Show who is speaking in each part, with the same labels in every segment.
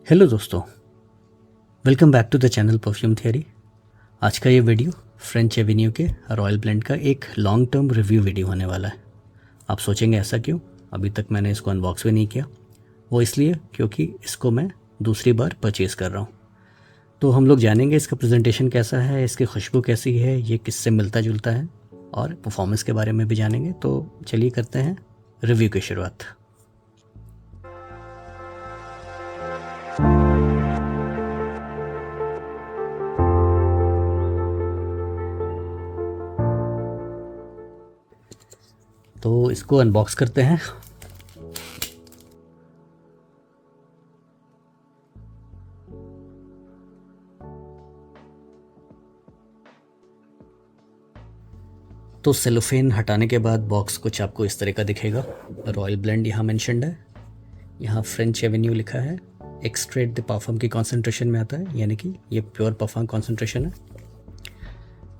Speaker 1: Hello दोस्तों, welcome back to the channel perfume theory. आज का ये वीडियो फ्रेंच एवेन्यू के रॉयल ब्लेंड का एक लॉन्ग टर्म रिव्यू वीडियो होने वाला है। आप सोचेंगे ऐसा क्यों, अभी तक मैंने इसको अनबॉक्स भी नहीं किया। वो इसलिए क्योंकि इसको मैं दूसरी बार परचेज़ कर रहा हूँ। तो हम लोग जानेंगे इसका प्रेजेंटेशन कैसा है, इसकी खुशबू कैसी है, ये किससे मिलता जुलता है और परफॉर्मेंस के बारे में भी जानेंगे। तो चलिए करते हैं रिव्यू की शुरुआत। तो इसको अनबॉक्स करते हैं। तो सेलोफेन हटाने के बाद बॉक्स कुछ आपको इस तरह का दिखेगा। रॉयल ब्लेंड यहाँ मेंशन्ड है, यहाँ फ्रेंच एवेन्यू लिखा है। एक्सट्रैक्ट द परफ्यूम की कॉन्सेंट्रेशन में आता है, यानी कि ये प्योर परफ्यूम कॉन्सेंट्रेशन है।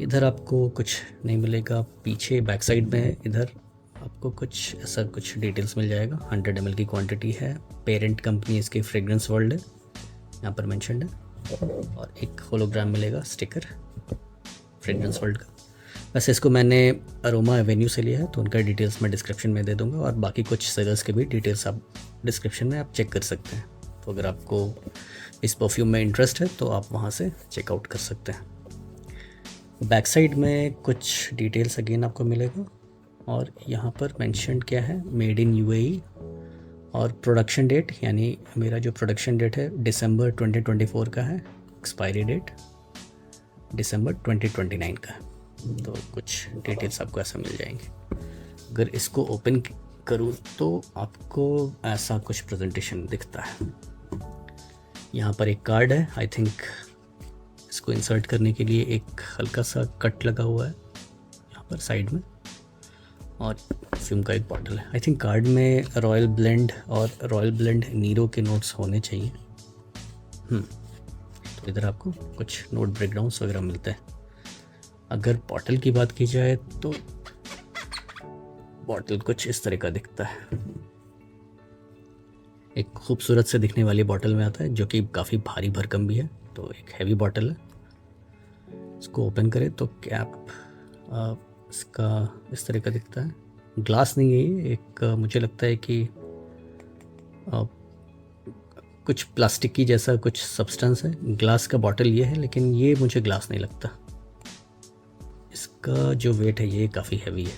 Speaker 1: इधर आपको कुछ नहीं मिलेगा, पीछे बैक साइड में इधर आपको कुछ ऐसा कुछ डिटेल्स मिल जाएगा। 100 ml की क्वांटिटी है, पेरेंट कंपनी इसकी फ्रेग्रेंस वर्ल्ड है, यहाँ पर मेंशन्ड है। और एक होलोग्राम मिलेगा स्टिकर फ्रेग्रेंस वर्ल्ड का। वैसे इसको मैंने अरोमा एवेन्यू से लिया है, तो उनका डिटेल्स मैं डिस्क्रिप्शन में दे दूंगा और बाकी कुछ सेलर्स के भी डिटेल्स आप डिस्क्रिप्शन में आप चेक कर सकते हैं। तो अगर आपको इस परफ्यूम में इंटरेस्ट है तो आप वहाँ से चेकआउट कर सकते हैं। बैक साइड में कुछ डिटेल्स अगेन आपको मिलेगा और यहाँ पर मेंशन क्या है, मेड इन यूएई और प्रोडक्शन डेट, यानी मेरा जो प्रोडक्शन डेट है दिसंबर 2024 का है, एक्सपायरी डेट दिसंबर 2029 का है। तो कुछ डिटेल्स आपको ऐसा मिल जाएंगे। अगर इसको ओपन करूँ तो आपको ऐसा कुछ प्रेजेंटेशन दिखता है। यहाँ पर एक कार्ड है, आई थिंक इसको इंसर्ट करने के लिए एक हल्का सा कट लगा हुआ है यहाँ पर साइड में, और परफ्यूम का एक बॉटल है। आई थिंक कार्ड में रॉयल ब्लेंड और रॉयल ब्लेंड नीरो के नोट्स होने चाहिए। तो इधर आपको कुछ नोट ब्रेकडाउन्स वगैरह मिलते हैं। अगर बॉटल की बात की जाए तो बॉटल कुछ इस तरह का दिखता है। एक खूबसूरत से दिखने वाली बॉटल में आता है, जो कि काफ़ी भारी भरकम भी है। तो एक हैवी बॉटल है। इसको ओपन करें तो कैप इसका इस तरह का दिखता है। ग्लास नहीं है ये, एक मुझे लगता है कि कुछ प्लास्टिक की जैसा कुछ सब्सटेंस है। ग्लास का बॉटल ये है, लेकिन ये मुझे ग्लास नहीं लगता। इसका जो वेट है ये काफ़ी हैवी है।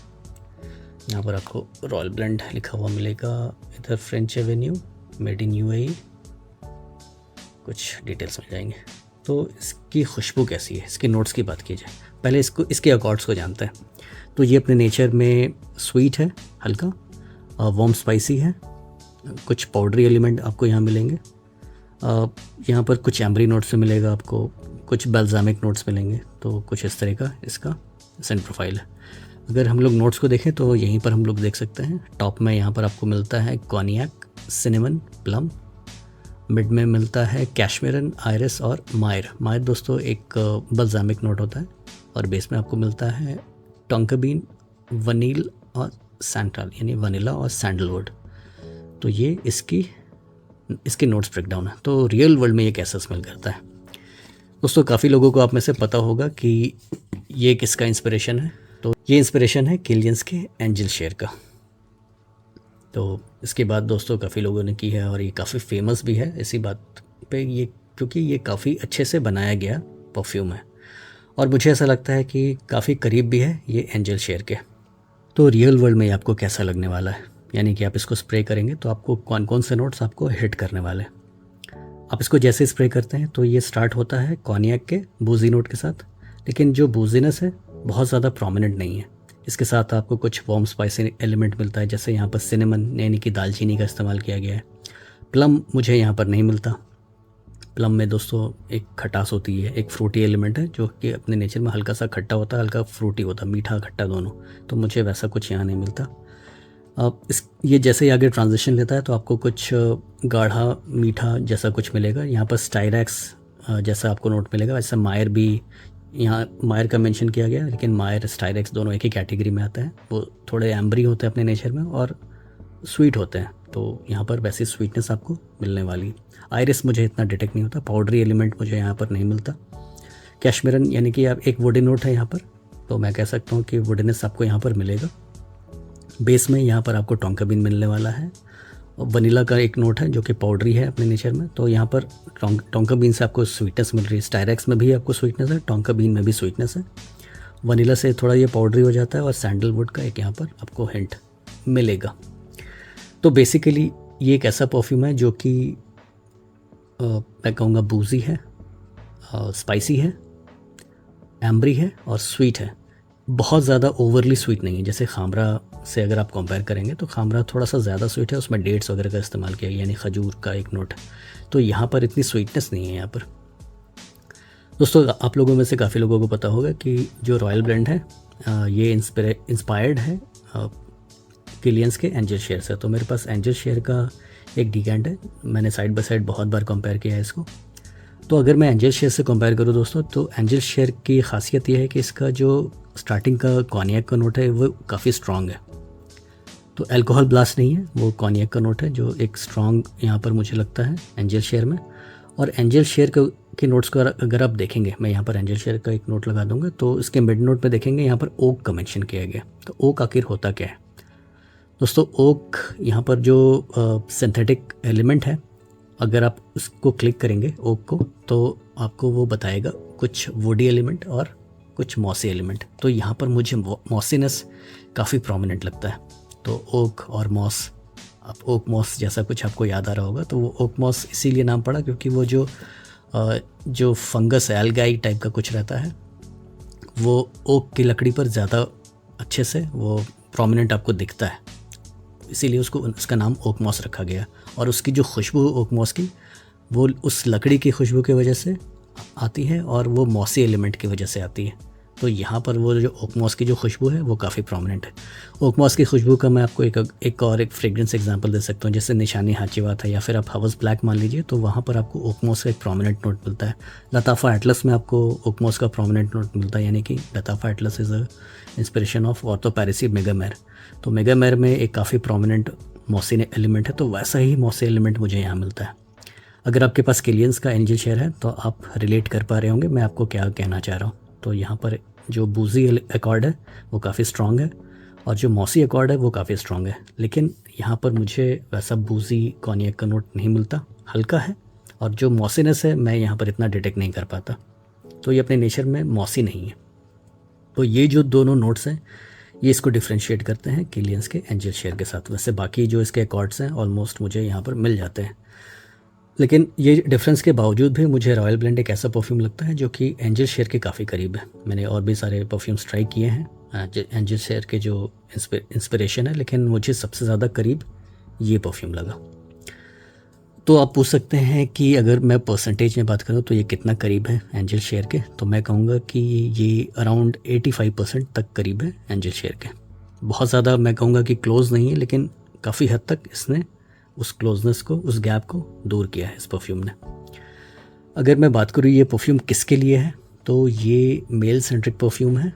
Speaker 1: यहाँ पर आपको रॉयल ब्लेंड लिखा हुआ मिलेगा, इधर French Avenue, made in UAE, कुछ डिटेल्स मिल जाएंगे। तो इसकी खुशबू कैसी है, इसके नोट्स की बात की जाए, पहले इसके अकॉर्ड्स को जानते हैं। तो ये अपने नेचर में स्वीट है, हल्का वार्म स्पाइसी है। कुछ पाउडरी एलिमेंट आपको यहाँ मिलेंगे। यहाँ पर कुछ एम्बरी नोट्स में मिलेगा आपको, कुछ बेल्जामिक नोट्स मिलेंगे। तो कुछ इस तरह का इसका सेंट प्रोफाइल है। अगर हम लोग नोट्स को देखें तो यहीं पर हम लोग देख सकते हैं, टॉप में यहाँ पर आपको मिलता है कॉनियाक, सिनेमन, प्लम। मिड में मिलता है कैशमेरन, आयरिस और मायर दोस्तों एक बल्जामिक नोट होता है। और बेस में आपको मिलता है टोंका बीन, वनील और सैंटाल, यानी वनीला और सैंडलवुड। तो ये इसके नोट्स ब्रेकडाउन है। तो रियल वर्ल्ड में ये कैसा स्मेल करता है दोस्तों, काफ़ी लोगों को आप में से पता होगा कि ये किसका इंस्पिरेशन है। तो ये इंस्पिरेशन है किलियंस के एंजल शेयर का। तो इसके बाद दोस्तों काफ़ी लोगों ने की है और ये काफ़ी फेमस भी है इसी बात पे, ये क्योंकि ये काफ़ी अच्छे से बनाया गया परफ्यूम है और मुझे ऐसा लगता है कि काफ़ी करीब भी है ये एंजल शेयर के। तो रियल वर्ल्ड में आपको कैसा लगने वाला है, यानी कि आप इसको स्प्रे करेंगे तो आपको कौन कौन से नोट्स आपको हिट करने वाले हैं। आप इसको जैसे स्प्रे करते हैं तो ये स्टार्ट होता है कॉनियाक के बूजी नोट के साथ, लेकिन जो बूजीनेस है बहुत ज़्यादा प्रोमिनेंट नहीं है। इसके साथ आपको कुछ वार्म स्पाइसी एलिमेंट मिलता है, जैसे यहाँ पर सिनेमन यानी कि दालचीनी का इस्तेमाल किया गया है। प्लम मुझे यहाँ पर नहीं मिलता। प्लम में दोस्तों एक खटास होती है, एक फ्रूटी एलिमेंट है जो कि अपने नेचर में हल्का सा खट्टा होता है, हल्का फ्रूटी होता है, मीठा खट्टा दोनों। तो मुझे वैसा कुछ यहाँ नहीं मिलता। ये जैसे ही आगे ट्रांजिशन लेता है तो आपको कुछ गाढ़ा मीठा जैसा कुछ मिलेगा। यहाँ पर स्टाइरैक्स जैसा आपको नोट मिलेगा। वैसे मायर भी, यहाँ मायर का मेंशन किया गया, लेकिन मायर स्टाइरैक्स दोनों एक ही कैटेगरी में आता है। वो थोड़े एम्बरी होते हैं अपने नेचर में और स्वीट होते हैं। तो यहाँ पर वैसी स्वीटनेस आपको मिलने वाली है। आयरिस मुझे इतना डिटेक्ट नहीं होता, पाउडरी एलिमेंट मुझे यहाँ पर नहीं मिलता। कैशमेरन यानी कि आप एक वुडन नोट है यहाँ पर, तो मैं कह सकता हूँ कि वुडनेस आपको यहाँ पर मिलेगा। बेस में यहाँ पर आपको टोंका बीन मिलने वाला है, और वनीला का एक नोट है जो कि पाउडरी है अपने नेचर में, तो यहाँ पर टोंका बीन से आपको स्वीटनेस मिल रही है। स्टायरेक्स में भी आपको स्वीटनेस है, टोंका बीन में भी स्वीटनेस है। वनीला से थोड़ा ये पाउडरी हो जाता है, और सैंडलवुड का एक यहाँ पर आपको हिंट मिलेगा। तो बेसिकली ये एक ऐसा परफ्यूम है जो कि मैं कहूँगा बूजी है, स्पाइसी है, एम्बरी है और स्वीट है। बहुत ज़्यादा ओवरली स्वीट नहीं है। जैसे खामरा से अगर आप कंपेयर करेंगे तो खामरा थोड़ा सा ज़्यादा स्वीट है, उसमें डेट्स वगैरह का इस्तेमाल किया, यानी खजूर का एक नोट है। तो यहाँ पर इतनी स्वीटनेस नहीं है यहाँ पर। दोस्तों, आप लोगों में से काफ़ी लोगों को पता होगा कि जो रॉयल ब्लेंड है ये इंस्पायर्ड है किलियंस के एंजल शेयर से। तो मेरे पास एंजल शेयर का एक डिकेंट है, मैंने साइड बाय साइड बहुत बार कंपेयर किया है इसको। तो अगर मैं एंजल शेयर से कंपेयर करूँ दोस्तों, तो एंजल शेयर की खासियत यह है कि इसका जो स्टार्टिंग का कॉन्यक का नोट है वो काफ़ी स्ट्रॉन्ग है। तो अल्कोहल ब्लास्ट नहीं है, वो कॉन्यक का नोट है जो एक स्ट्रॉन्ग यहाँ पर मुझे लगता है एंजल शेयर में। और एंजल शेयर के नोट्स को अगर आप देखेंगे, मैं यहाँ पर एंजल शेयर का एक नोट लगा दूंगा, तो इसके मिड नोट पे देखेंगे यहाँ पर ओक का मेंशन किया गया। तो ओक आखिर होता क्या है दोस्तों? ओक यहाँ पर जो सिंथेटिक एलिमेंट है, अगर आप उसको क्लिक करेंगे ओक को, तो आपको वो बताएगा कुछ वुडी एलिमेंट और कुछ मॉसी एलिमेंट। तो यहाँ पर मुझे मॉसीनेस काफ़ी प्रोमिनेंट लगता है। तो ओक और मॉस, आप ओक मॉस जैसा कुछ आपको याद आ रहा होगा, तो वो ओक मॉस इसीलिए नाम पड़ा क्योंकि वो जो फंगस एल्गाई टाइप का कुछ रहता है, वो ओक की लकड़ी पर ज़्यादा अच्छे से वो प्रोमिनेंट आपको दिखता है, इसीलिए उसका नाम ओक मॉस रखा गया। और उसकी जो खुशबू ओक मॉस की, वो उस लकड़ी की खुशबू की वजह से आती है और वो मॉसी एलिमेंट की वजह से आती है। तो यहाँ पर वो जो ओक मॉस की जो खुशबू है वो काफ़ी प्रोमिनेंट है। ओक मॉस की खुशबू का मैं आपको एक फ्रेग्रेंस एग्जांपल दे सकता हूँ, जैसे निशानी हाचीवा था, या फिर आप हवस ब्लैक मान लीजिए, तो वहाँ पर आपको ओक मॉस का एक प्रोमिनेंट नोट मिलता है। लताफ़ा एटलस में आपको ओक मॉस का प्रोमिनेंट नोट मिलता है, यानी कि Lattafa Atlas is a inspiration of Orto Parisi Megamare. तो मेगामेर में एक काफ़ी प्रोमिनेंट मॉसी एलिमेंट है, तो वैसा ही मॉसी एलिमेंट मुझे यहाँ मिलता है। अगर आपके पास किलियंस का एंजल शेयर है तो आप रिलेट कर पा रहे होंगे मैं आपको क्या कहना चाह रहा हूँ। तो यहाँ पर जो बूजी अकॉर्ड है वो काफ़ी स्ट्रॉन्ग है, और जो मॉसी अकॉर्ड है वो काफ़ी स्ट्रॉन्ग है। लेकिन यहाँ पर मुझे वैसा बूजी कॉन्यक का नोट नहीं मिलता, हल्का है, और जो मॉसीनेस है मैं यहाँ पर इतना डिटेक्ट नहीं कर पाता। तो ये अपने नेचर में मॉसी नहीं है। तो ये जो दोनों नोट्स हैं ये इसको डिफ्रेंशिएट करते हैं किलियंस के एंजल शेयर के साथ। वैसे बाकी जो इसके अकॉर्ड्स हैं ऑलमोस्ट मुझे यहाँ पर मिल जाते हैं, लेकिन ये डिफरेंस के बावजूद भी मुझे रॉयल ब्लेंड एक ऐसा परफ्यूम लगता है जो कि एंजल शेयर के काफ़ी करीब है। मैंने और भी सारे परफ्यूम्स ट्राई किए हैं एंजल शेयर के जो इंस्पिरेशन है, लेकिन मुझे सबसे ज़्यादा करीब ये परफ्यूम लगा। तो आप पूछ सकते हैं कि अगर मैं परसेंटेज में बात करूं तो ये कितना करीब है एंजल शेयर के, तो मैं कहूँगा कि ये अराउंड 85% तक करीब है एंजल शेयर के। बहुत ज़्यादा मैं कहूँगा कि क्लोज़ नहीं है, लेकिन काफ़ी हद तक इसने उस क्लोजनेस को, उस गैप को दूर किया है इस परफ्यूम ने। अगर मैं बात करूँ ये परफ्यूम किसके लिए है, तो ये मेल सेंट्रिक परफ्यूम है।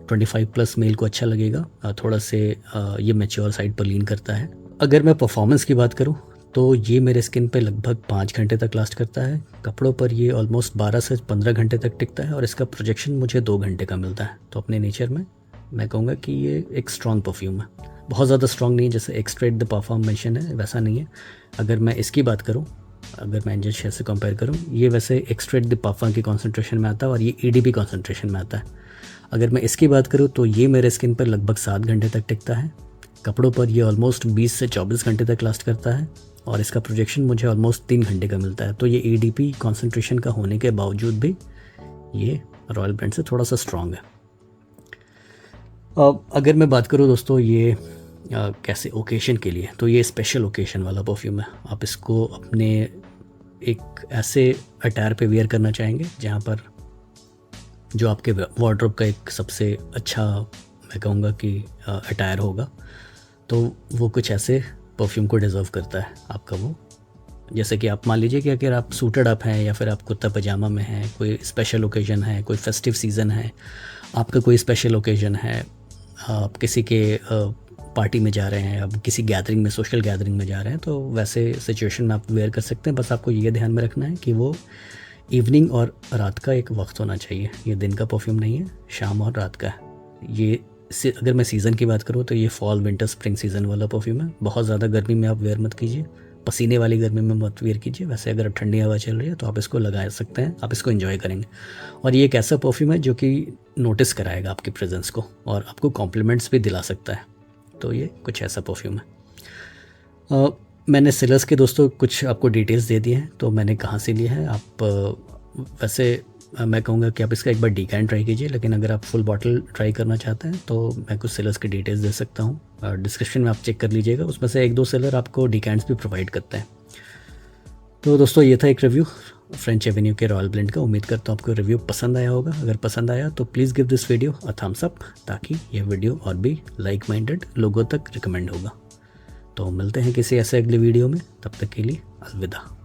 Speaker 1: 25+ मेल को अच्छा लगेगा, थोड़ा से ये मैच्योर साइड पर लीन करता है। अगर मैं परफॉर्मेंस की बात करूँ तो ये मेरे स्किन पे लगभग 5 घंटे तक लास्ट करता है। कपड़ों पर ये ऑलमोस्ट 12 से 15 घंटे तक टिकता है, और इसका प्रोजेक्शन मुझे 2 घंटे का मिलता है। तो अपने नेचर में मैं कहूँगा कि ये एक स्ट्रॉन्ग परफ्यूम है। बहुत ज़्यादा स्ट्रॉन्ग नहीं, जैसे एक्सट्रेट द परफ्यूम मेंशन है वैसा नहीं है। अगर मैं इसकी बात करूँ, अगर मैं एंजल शेयर से कंपेयर करूँ, ये वैसे एक्सट्रेट द परफ्यूम की कॉन्सेंट्रेशन में आता है और ये EDP कॉन्सेंट्रेशन में आता है। अगर मैं इसकी बात करूँ तो ये मेरे स्किन पर लगभग 7 घंटे तक टिकता है। कपड़ों पर ये ऑलमोस्ट 20 से 24 घंटे तक लास्ट करता है, और इसका प्रोजेक्शन मुझे ऑलमोस्ट 3 घंटे का मिलता है। तो ये EDP कॉन्सेंट्रेशन का होने के बावजूद भी ये रॉयल ब्लेंड से थोड़ा सा स्ट्रॉन्ग है। अगर मैं बात करूँ दोस्तों ये कैसे ओकेशन के लिए, तो ये स्पेशल ओकेशन वाला परफ्यूम है। आप इसको अपने एक ऐसे अटायर पे वेयर करना चाहेंगे जहाँ पर जो आपके वार्डरोब का एक सबसे अच्छा मैं कहूँगा कि अटायर होगा, तो वो कुछ ऐसे परफ्यूम को डिज़र्व करता है आपका वो। जैसे कि आप मान लीजिए कि अगर आप सूटेड अप हैं या फिर आप कुर्ता पजामा में हैं, कोई स्पेशल ओकेजन है, कोई फेस्टिव सीज़न है, आपका कोई स्पेशल ओकेजन है, आप किसी के पार्टी में जा रहे हैं, अब किसी गैदरिंग में, सोशल गैदरिंग में जा रहे हैं, तो वैसे सिचुएशन में आप वेयर कर सकते हैं। बस आपको ये ध्यान में रखना है कि वो इवनिंग और रात का एक वक्त होना चाहिए। ये दिन का परफ्यूम नहीं है, शाम और रात का है। ये अगर मैं सीज़न की बात करूँ तो ये फॉल विंटर स्प्रिंग सीज़न वाला परफ्यूम है। बहुत ज़्यादा गर्मी में आप वेयर मत कीजिए, पसीने वाली गर्मी में मत वेयर कीजिए। वैसे अगर ठंडी हवा चल रही है तो आप इसको लगा सकते हैं, आप इसको एंजॉय करेंगे। और ये एक ऐसा परफ्यूम है जो कि नोटिस कराएगा आपकी प्रेजेंस को और आपको कॉम्प्लीमेंट्स भी दिला सकता है। तो ये कुछ ऐसा परफ्यूम है। मैंने सेलर्स के दोस्तों कुछ आपको डिटेल्स दे दिए हैं, तो मैंने कहाँ से लिया है। आप वैसे मैं कहूँगा कि आप इसका एक बार डीकैन ट्राई कीजिए, लेकिन अगर आप फुल बॉटल ट्राई करना चाहते हैं तो मैं कुछ सेलर्स की डिटेल्स दे सकता हूँ। डिस्क्रिप्शन में आप चेक कर लीजिएगा, उसमें से 1-2 सेलर आपको डीकैंस भी प्रोवाइड करते हैं। तो दोस्तों ये था एक रिव्यू फ्रेंच एवेन्यू के रॉयल ब्लेंड का। उम्मीद करता हूँ आपको रिव्यू पसंद आया होगा। अगर पसंद आया तो please give this video a thumbs up, ताकि ये वीडियो और भी लाइक माइंडेड लोगों तक रिकमेंड होगा। तो मिलते हैं किसी ऐसे अगले वीडियो में, तब तक के लिए अलविदा।